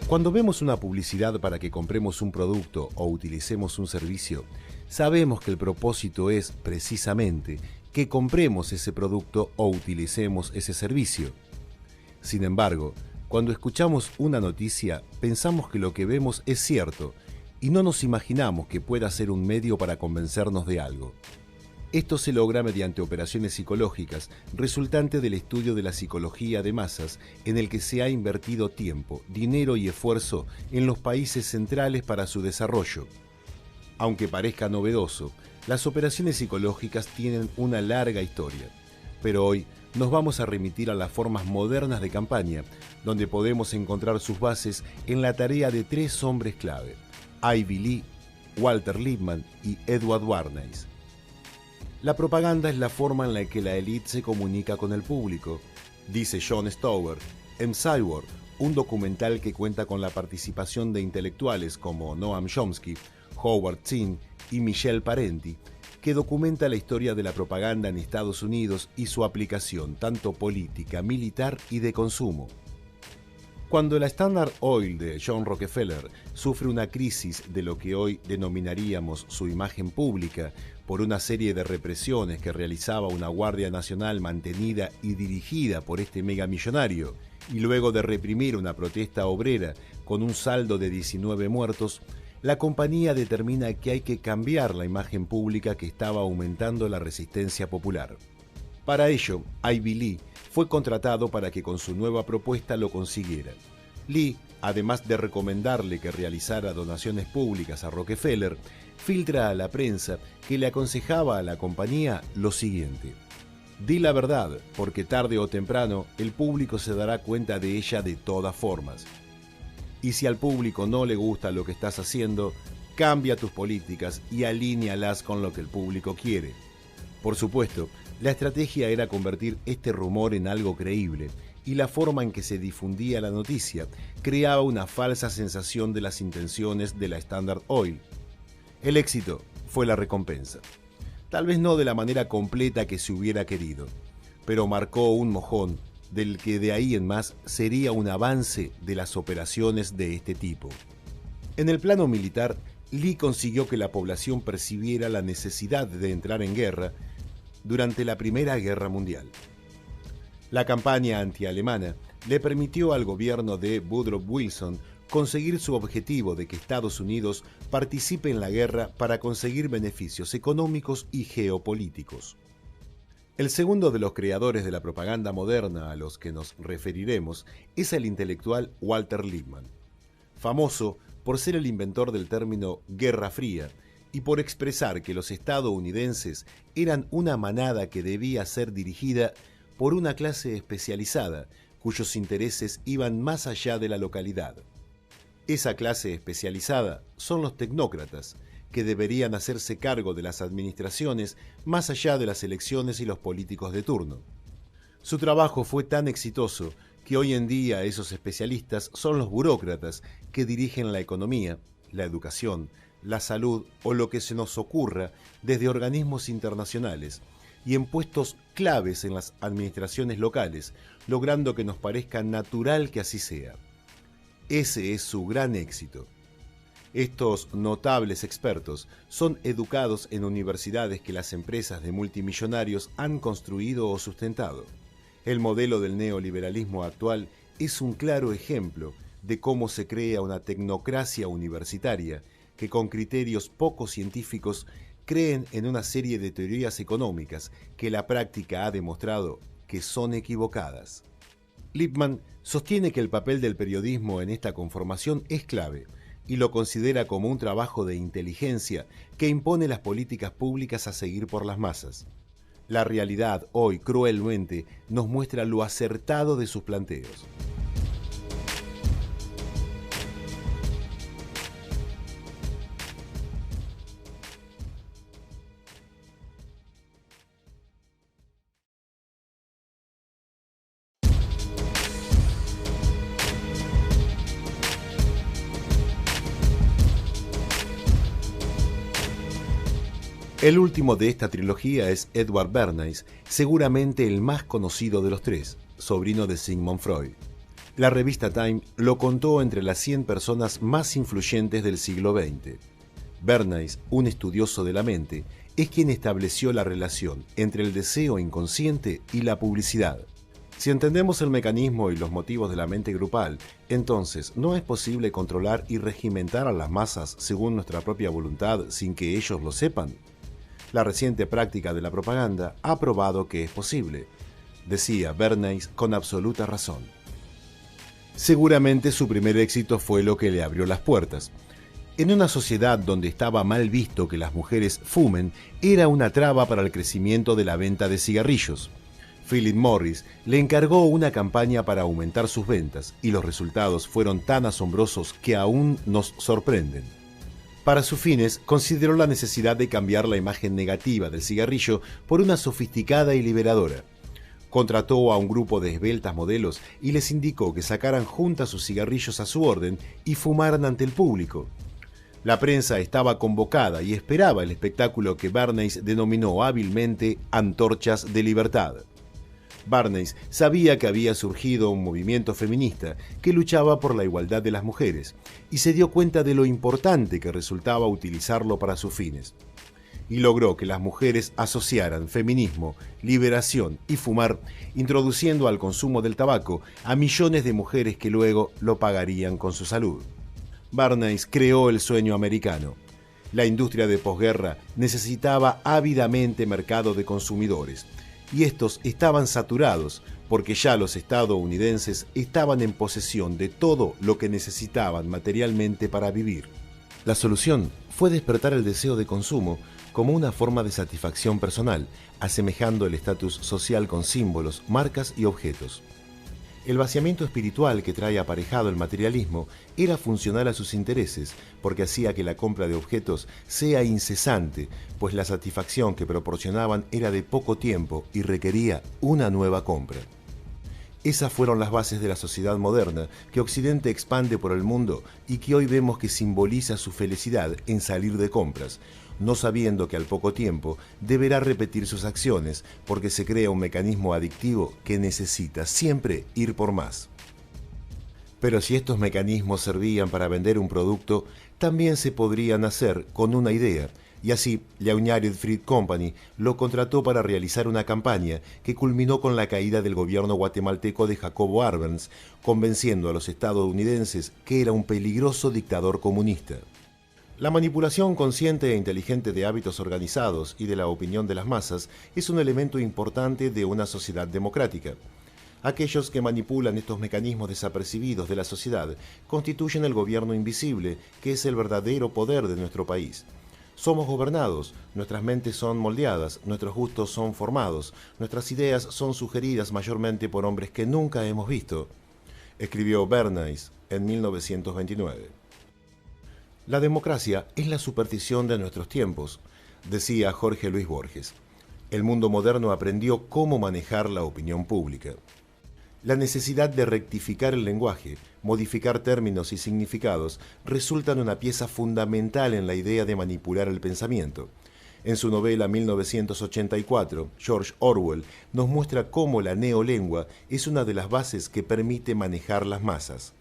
Cuando vemos una publicidad para que compremos un producto o utilicemos un servicio, sabemos que el propósito es, precisamente, que compremos ese producto o utilicemos ese servicio. Sin embargo, cuando escuchamos una noticia, pensamos que lo que vemos es cierto y no nos imaginamos que pueda ser un medio para convencernos de algo. Esto se logra mediante operaciones psicológicas, resultante del estudio de la psicología de masas, en el que se ha invertido tiempo, dinero y esfuerzo en los países centrales para su desarrollo. Aunque parezca novedoso, las operaciones psicológicas tienen una larga historia, pero hoy nos vamos a remitir a las formas modernas de campaña, donde podemos encontrar sus bases en la tarea de tres hombres clave: Ivy Lee, Walter Lippmann y Edward Bernays. La propaganda es la forma en la que la élite se comunica con el público, dice Jon Stewart en Cyborg, un documental que cuenta con la participación de intelectuales como Noam Chomsky, Howard Zinn y Michel Parenti, que documenta la historia de la propaganda en Estados Unidos y su aplicación tanto política, militar y de consumo. Cuando la Standard Oil de John Rockefeller sufre una crisis de lo que hoy denominaríamos su imagen pública por una serie de represiones que realizaba una Guardia Nacional mantenida y dirigida por este megamillonario, y luego de reprimir una protesta obrera con un saldo de 19 muertos, la compañía determina que hay que cambiar la imagen pública que estaba aumentando la resistencia popular. Para ello, Ivy Lee fue contratado para que con su nueva propuesta lo consiguiera. Lee, además de recomendarle que realizara donaciones públicas a Rockefeller, filtra a la prensa que le aconsejaba a la compañía lo siguiente: di la verdad, porque tarde o temprano el público se dará cuenta de ella de todas formas. Y si al público no le gusta lo que estás haciendo, cambia tus políticas y alíñalas con lo que el público quiere. Por supuesto, la estrategia era convertir este rumor en algo creíble, y la forma en que se difundía la noticia creaba una falsa sensación de las intenciones de la Standard Oil. El éxito fue la recompensa. Tal vez no de la manera completa que se hubiera querido, pero marcó un mojón del que de ahí en más sería un avance de las operaciones de este tipo. En el plano militar, Lee consiguió que la población percibiera la necesidad de entrar en guerra durante la Primera Guerra Mundial. La campaña antialemana le permitió al gobierno de Woodrow Wilson conseguir su objetivo de que Estados Unidos participe en la guerra para conseguir beneficios económicos y geopolíticos. El segundo de los creadores de la propaganda moderna a los que nos referiremos es el intelectual Walter Lippmann, famoso por ser el inventor del término Guerra Fría y por expresar que los estadounidenses eran una manada que debía ser dirigida por una clase especializada cuyos intereses iban más allá de la localidad. Esa clase especializada son los tecnócratas, que deberían hacerse cargo de las administraciones más allá de las elecciones y los políticos de turno. Su trabajo fue tan exitoso que hoy en día esos especialistas son los burócratas que dirigen la economía, la educación, la salud o lo que se nos ocurra desde organismos internacionales y en puestos claves en las administraciones locales, logrando que nos parezca natural que así sea. Ese es su gran éxito. Estos notables expertos son educados en universidades que las empresas de multimillonarios han construido o sustentado. El modelo del neoliberalismo actual es un claro ejemplo de cómo se crea una tecnocracia universitaria que con criterios poco científicos creen en una serie de teorías económicas que la práctica ha demostrado que son equivocadas. Lippmann sostiene que el papel del periodismo en esta conformación es clave y lo considera como un trabajo de inteligencia que impone las políticas públicas a seguir por las masas. La realidad hoy cruelmente nos muestra lo acertado de sus planteos. El último de esta trilogía es Edward Bernays, seguramente el más conocido de los tres, sobrino de Sigmund Freud. La revista Time lo contó entre las 100 personas más influyentes del siglo XX. Bernays, un estudioso de la mente, es quien estableció la relación entre el deseo inconsciente y la publicidad. Si entendemos el mecanismo y los motivos de la mente grupal, entonces ¿no es posible controlar y regimentar a las masas según nuestra propia voluntad sin que ellos lo sepan? La reciente práctica de la propaganda ha probado que es posible, decía Bernays con absoluta razón. Seguramente su primer éxito fue lo que le abrió las puertas. En una sociedad donde estaba mal visto que las mujeres fumen, era una traba para el crecimiento de la venta de cigarrillos. Philip Morris le encargó una campaña para aumentar sus ventas y los resultados fueron tan asombrosos que aún nos sorprenden. Para sus fines, consideró la necesidad de cambiar la imagen negativa del cigarrillo por una sofisticada y liberadora. Contrató a un grupo de esbeltas modelos y les indicó que sacaran juntas sus cigarrillos a su orden y fumaran ante el público. La prensa estaba convocada y esperaba el espectáculo que Bernays denominó hábilmente Antorchas de Libertad. Bernays sabía que había surgido un movimiento feminista que luchaba por la igualdad de las mujeres y se dio cuenta de lo importante que resultaba utilizarlo para sus fines. Y logró que las mujeres asociaran feminismo, liberación y fumar, introduciendo al consumo del tabaco a millones de mujeres que luego lo pagarían con su salud. Bernays creó el sueño americano. La industria de posguerra necesitaba ávidamente mercado de consumidores, y estos estaban saturados porque ya los estadounidenses estaban en posesión de todo lo que necesitaban materialmente para vivir. La solución fue despertar el deseo de consumo como una forma de satisfacción personal, asemejando el estatus social con símbolos, marcas y objetos. El vaciamiento espiritual que trae aparejado el materialismo era funcional a sus intereses, porque hacía que la compra de objetos sea incesante, pues la satisfacción que proporcionaban era de poco tiempo y requería una nueva compra. Esas fueron las bases de la sociedad moderna que Occidente expande por el mundo y que hoy vemos que simboliza su felicidad en salir de compras, no sabiendo que al poco tiempo deberá repetir sus acciones porque se crea un mecanismo adictivo que necesita siempre ir por más. Pero si estos mecanismos servían para vender un producto, también se podrían hacer con una idea, y así la United Fruit Company lo contrató para realizar una campaña que culminó con la caída del gobierno guatemalteco de Jacobo Arbenz, convenciendo a los estadounidenses que era un peligroso dictador comunista. La manipulación consciente e inteligente de hábitos organizados y de la opinión de las masas es un elemento importante de una sociedad democrática. Aquellos que manipulan estos mecanismos desapercibidos de la sociedad constituyen el gobierno invisible, que es el verdadero poder de nuestro país. Somos gobernados, nuestras mentes son moldeadas, nuestros gustos son formados, nuestras ideas son sugeridas mayormente por hombres que nunca hemos visto, escribió Bernays en 1929. La democracia es la superstición de nuestros tiempos, decía Jorge Luis Borges. El mundo moderno aprendió cómo manejar la opinión pública. La necesidad de rectificar el lenguaje, modificar términos y significados resultan una pieza fundamental en la idea de manipular el pensamiento. En su novela 1984, George Orwell nos muestra cómo la neolengua es una de las bases que permite manejar las masas.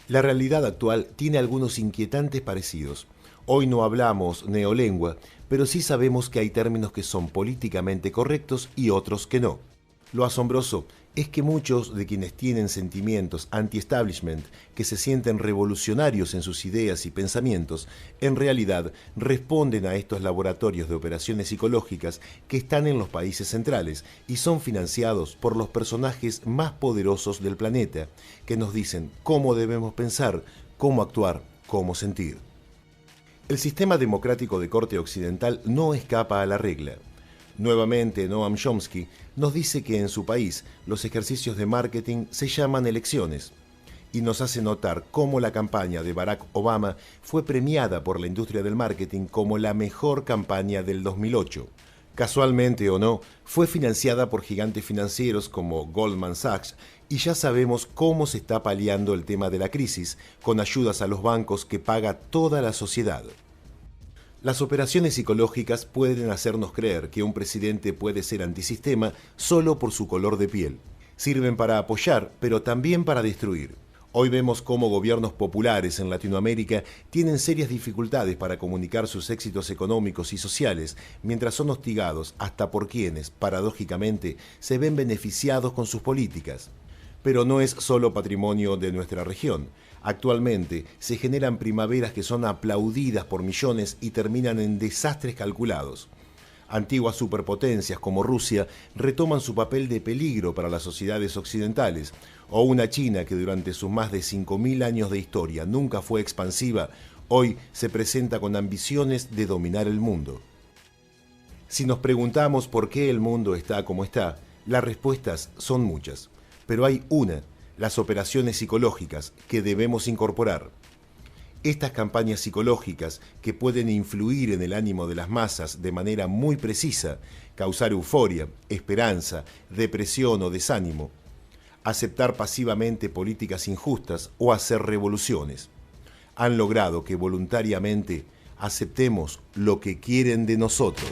La realidad actual tiene algunos inquietantes parecidos. Hoy no hablamos neolengua, pero sí sabemos que hay términos que son políticamente correctos y otros que no. Lo asombroso es que muchos de quienes tienen sentimientos anti-establishment, que se sienten revolucionarios en sus ideas y pensamientos, en realidad responden a estos laboratorios de operaciones psicológicas que están en los países centrales y son financiados por los personajes más poderosos del planeta, que nos dicen cómo debemos pensar, cómo actuar, cómo sentir. El sistema democrático de corte occidental no escapa a la regla. Nuevamente, Noam Chomsky nos dice que en su país los ejercicios de marketing se llaman elecciones y nos hace notar cómo la campaña de Barack Obama fue premiada por la industria del marketing como la mejor campaña del 2008. Casualmente o no, fue financiada por gigantes financieros como Goldman Sachs y ya sabemos cómo se está paliando el tema de la crisis con ayudas a los bancos que paga toda la sociedad. Las operaciones psicológicas pueden hacernos creer que un presidente puede ser antisistema solo por su color de piel. Sirven para apoyar, pero también para destruir. Hoy vemos cómo gobiernos populares en Latinoamérica tienen serias dificultades para comunicar sus éxitos económicos y sociales, mientras son hostigados hasta por quienes, paradójicamente, se ven beneficiados con sus políticas. Pero no es solo patrimonio de nuestra región. Actualmente se generan primaveras que son aplaudidas por millones y terminan en desastres calculados. Antiguas superpotencias como Rusia retoman su papel de peligro para las sociedades occidentales, o una China que durante sus más de 5.000 años de historia nunca fue expansiva, hoy se presenta con ambiciones de dominar el mundo. Si nos preguntamos por qué el mundo está como está, las respuestas son muchas, pero hay una, las operaciones psicológicas, que debemos incorporar. Estas campañas psicológicas, que pueden influir en el ánimo de las masas de manera muy precisa, causar euforia, esperanza, depresión o desánimo, aceptar pasivamente políticas injustas o hacer revoluciones, han logrado que voluntariamente aceptemos lo que quieren de nosotros.